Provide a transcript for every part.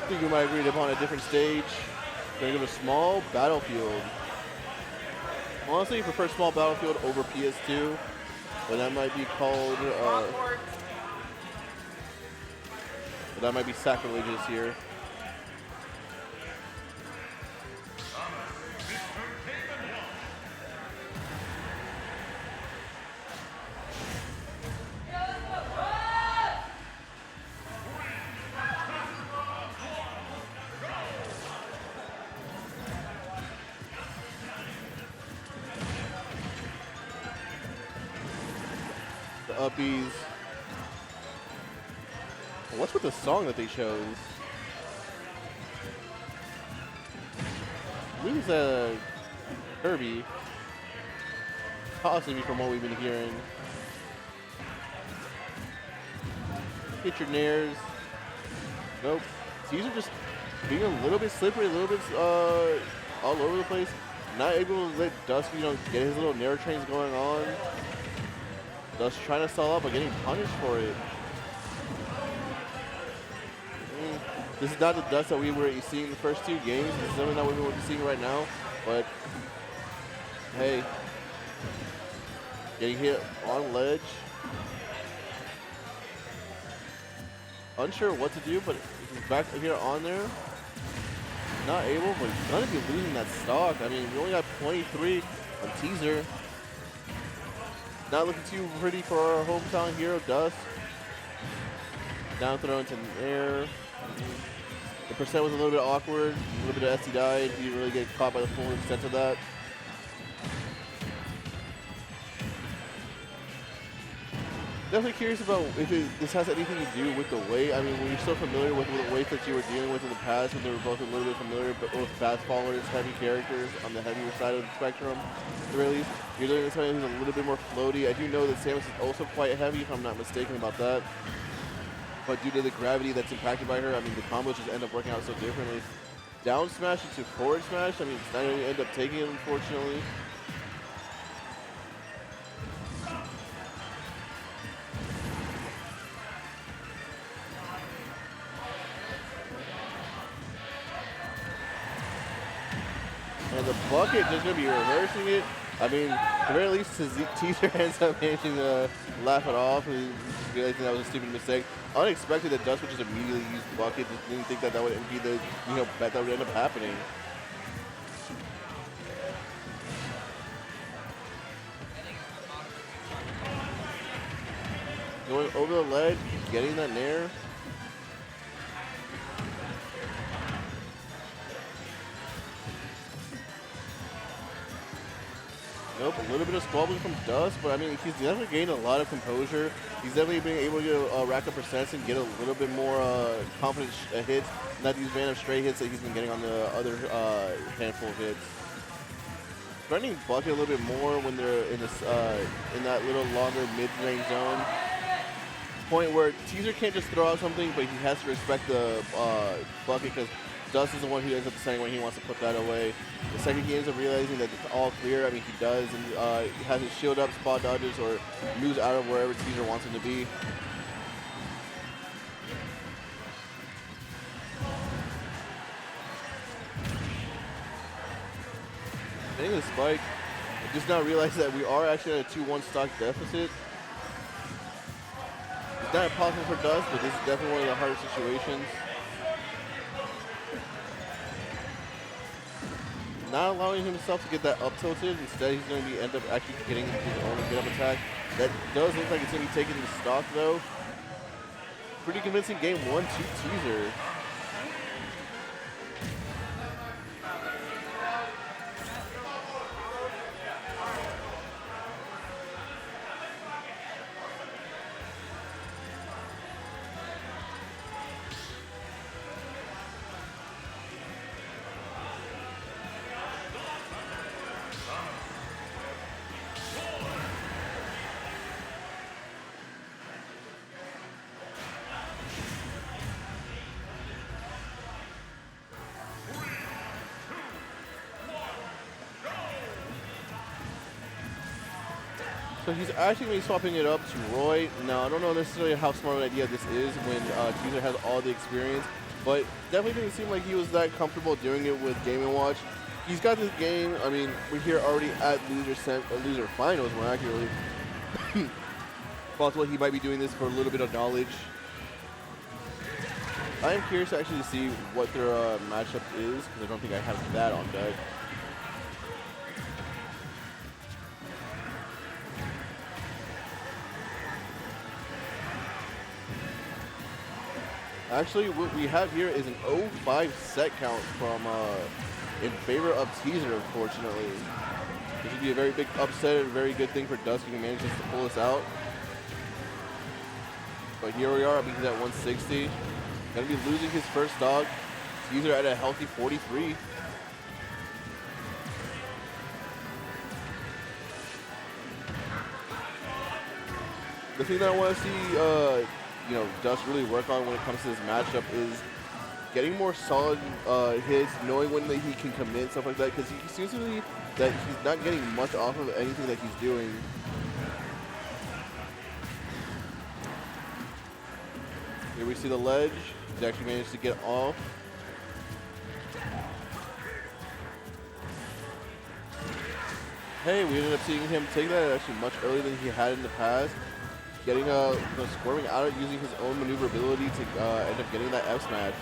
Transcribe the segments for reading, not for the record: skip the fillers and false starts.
think we might agreed upon a different stage. Gonna give a small battlefield. Honestly, I prefer small battlefield over PS2, but that might be called, but that might be sacrilegious here. Uppies. What's with the song that they chose? I believe it's Kirby. Possibly from what we've been hearing. Hit your nairs. Nope. These are just being a little bit slippery, a little bit all over the place. Not able to let Dusk, get his little nair trains going on. Dusk trying to stall up, but getting punished for it. This is not the Dusk that we were seeing in the first two games. This is something that we were seeing right now. But, hey. Getting hit on ledge. Unsure what to do, but he's back here on there. Not able, but he's going to be losing that stock. I mean, we only got 23 on teaser. Not looking too pretty for our hometown hero, Dusk. Down throw into the air. The percent was a little bit awkward, a little bit of SDI. He didn't really get caught by the full extent of that. Definitely curious about if this has anything to do with the weight. I mean, when you're so familiar with the weight that you were dealing with in the past, when they were both a little bit familiar, but with fast followers, heavy characters on the heavier side of the spectrum, at the very least, you're doing something that's a little bit more floaty. I do know that Samus is also quite heavy, if I'm not mistaken about that. But due to the gravity that's impacted by her, I mean, the combos just end up working out so differently. Down smash into forward smash, I mean, it's not going to end up taking it, unfortunately. And the bucket just going to be reversing it. I mean, at the very least, his teaser ends up managing to laugh it off. Realizing that was a stupid mistake. Unexpected that Dusk would just immediately use the bucket. Just didn't think that that would be the bet that would end up happening. Going over the ledge, getting that nair. Nope, a little bit of squabbling from Dusk, but I mean, he's definitely gained a lot of composure. He's definitely been able to rack up percents and get a little bit more confident hits, not these random stray hits that he's been getting on the other handful of hits. Running bucket a little bit more when they're in this in that little longer mid-range zone. Point where teaser can't just throw out something, but he has to respect the bucket because Dusk is the one who ends up deciding when he wants to put that away. The second he ends up realizing that it's all clear, I mean, he does, and he has his shield up, spot dodges, or moves out of wherever teaser wants him to be. Getting the spike, I just now realized that we are actually at a 2-1 stock deficit. It's not impossible for Dusk, but this is definitely one of the hardest situations. Not allowing himself to get that up tilted. Instead, he's going to end up actually getting his own get up attack. That does look like it's going to be taking the stock, though. Pretty convincing game 1-2 teaser. So he's actually going to be swapping it up to Roy. Now, I don't know necessarily how smart an idea this is when teaser has all the experience. but definitely didn't seem like he was that comfortable doing it with Game & Watch. He's got this game. I mean, we're here already at loser finals, more accurately. Possible he might be doing this for a little bit of knowledge. I am curious to actually see what their matchup is, because I don't think I have that on deck. Actually, what we have here is an 0-5 set count from in favor of Teaser, unfortunately. This would be a very big upset and a very good thing for Dusk if he manages to pull this out. But here we are, I mean, he's at 160. Gonna be losing his first dog. Teaser at a healthy 43. The thing that I want to see, you know, Dusk really work on when it comes to this matchup is getting more solid hits, knowing when he can commit, stuff like that, because he seems to be that he's not getting much off of anything that he's doing. Here we see the ledge. He's actually managed to get off. Hey, we ended up seeing him take that actually much earlier than he had in the past. Getting squirming out of using his own maneuverability to end up getting that F smash.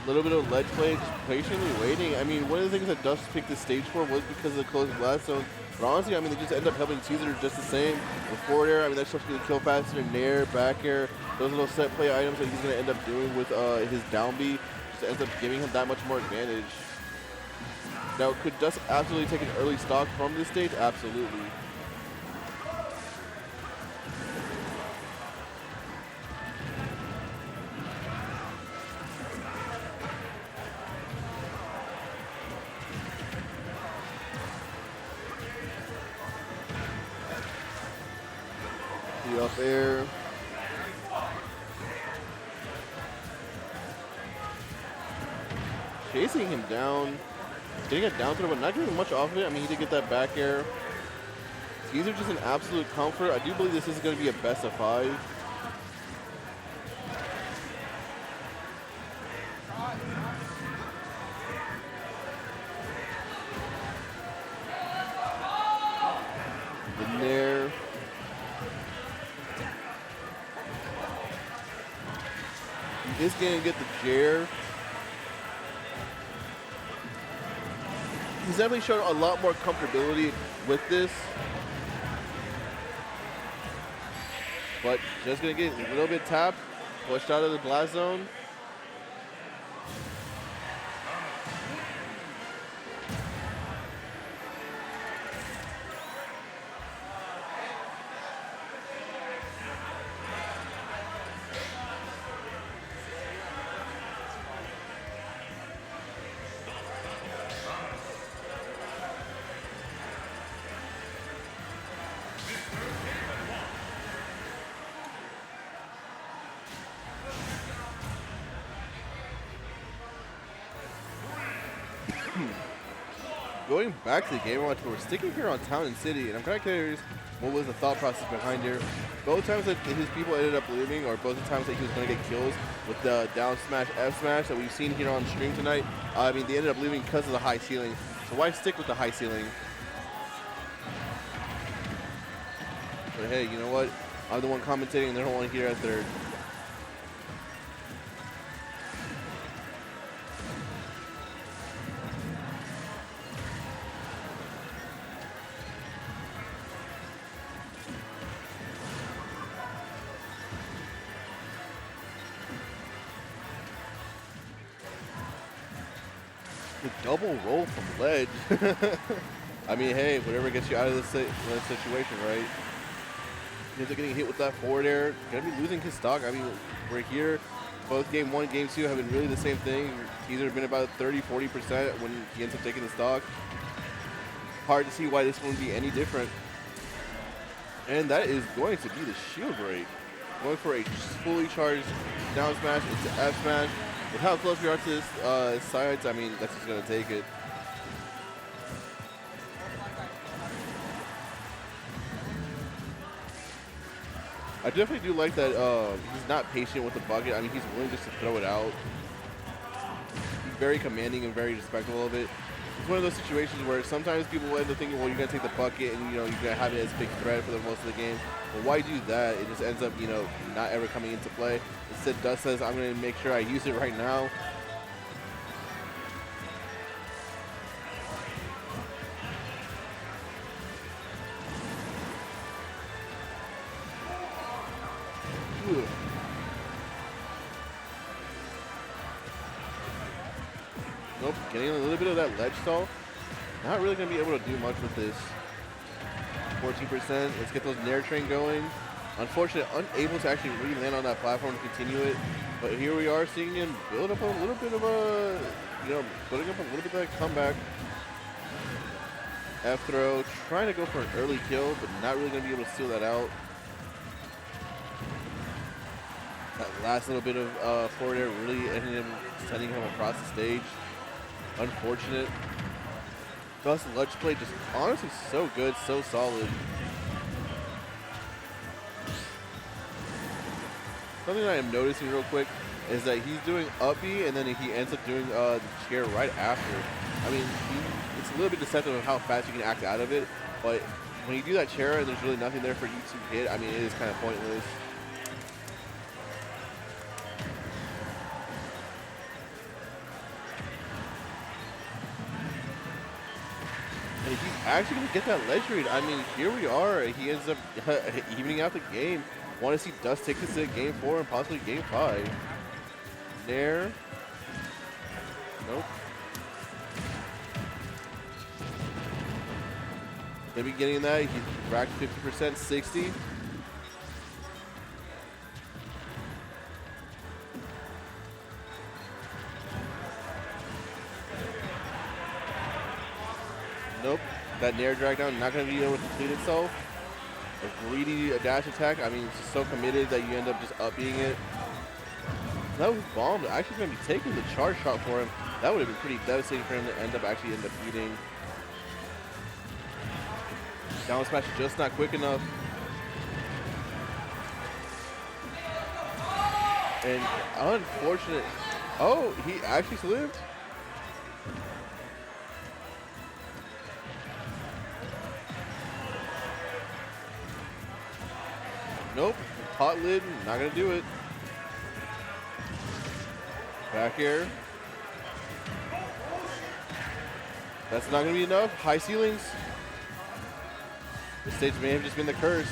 A little bit of ledge play, just patiently waiting. I mean, one of the things that Dusk picked the stage for was because of the closed blast zone. But honestly, I mean, they just end up helping Teaser just the same. With forward air, I mean, that's supposed to be the kill faster, nair, back air, those little set play items that he's going to end up doing with his down B, just ends up giving him that much more advantage. Now, could Dusk absolutely take an early stock from this stage? Absolutely. Up air. Chasing him down. Getting a down throw, but not getting much off of it. I mean, he did get that back air. These are just an absolute comfort. I do believe this is going to be a best of 5. In there. He is going to get the Jair. He's definitely shown a lot more comfortability with this. But just going to get a little bit tapped, pushed out of the blast zone. Going back to the Game & Watch, but we're sticking here on Town and City, and I'm kind of curious what was the thought process behind here. Both times that his people ended up losing, or both the times that he was going to get kills with the down smash, F smash that we've seen here on stream tonight, I mean, they ended up losing because of the high ceiling. So why stick with the high ceiling? But hey, you know what? I'm the one commentating, and they're the one here at third. The double roll from ledge. I mean, hey, whatever gets you out of this situation, right? If they're getting hit with that forward air, gonna be losing his stock. I mean, we're here. Both game 1 and game 2 have been really the same thing. He's either been about 30–40% when he ends up taking the stock. Hard to see why this one would be any different. And that is going to be the shield break. Going for a fully charged down smash into F smash. With how close we are to this sides, I mean, that's just going to take it. I definitely do like that he's not patient with the bucket. I mean, he's willing just to throw it out. He's very commanding and very respectful of it. It's one of those situations where sometimes people end up thinking, well, you're going to take the bucket and, you're going to have it as a big threat for the most of the game. But why do that? It just ends up, not ever coming into play. Instead, Dusk says, I'm going to make sure I use it right now. Nope, getting a little bit of that ledge stall. Not really going to be able to do much with this. 14%. Let's get those Nair train going. Unfortunately, unable to actually really land on that platform to continue it. But here we are seeing him build up a little bit of a, putting up a little bit of that comeback. F throw, trying to go for an early kill, but not really going to be able to steal that out. That last little bit of forward air really ended up sending him across the stage. Unfortunate. Dusk's ledge play just honestly so good, so solid. Something that I'm noticing real quick is that he's doing up B and then he ends up doing the chair right after. I mean, it's a little bit deceptive of how fast you can act out of it, but when you do that chair and there's really nothing there for you to hit, I mean, it is kind of pointless. And if he's actually going to get that ledge read, I mean, here we are. He ends up evening out the game. Want to see Dusk take this to game 4 and possibly game 5. Nair. Nope. Maybe getting that. He racked 50%, 60. Nope. That Nair drag down, not going to be able to complete itself. A greedy dash attack. I mean, it's just so committed that you end up just up-being it. That was bombed. Actually going to be taking the charge shot for him. That would have been pretty devastating for him to end up beating. Down smash just not quick enough. And unfortunate. Oh, he actually slipped. Nope, pot lid, not gonna do it. Back air. That's not gonna be enough. High ceilings. This stage may have just been the curse.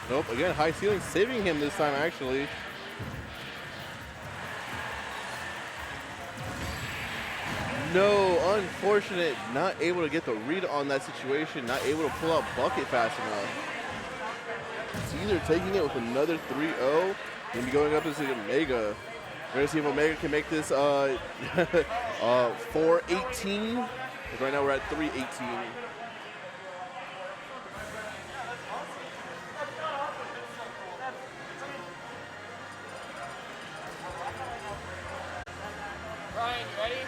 Nope, again, high ceilings saving him this time actually. No, unfortunate, not able to get the read on that situation, not able to pull out bucket fast enough. It's either taking it with another 3-0, maybe going up into Omega. We're gonna see if Omega can make this 4-18, because right now we're at 3-18. Ryan, you ready?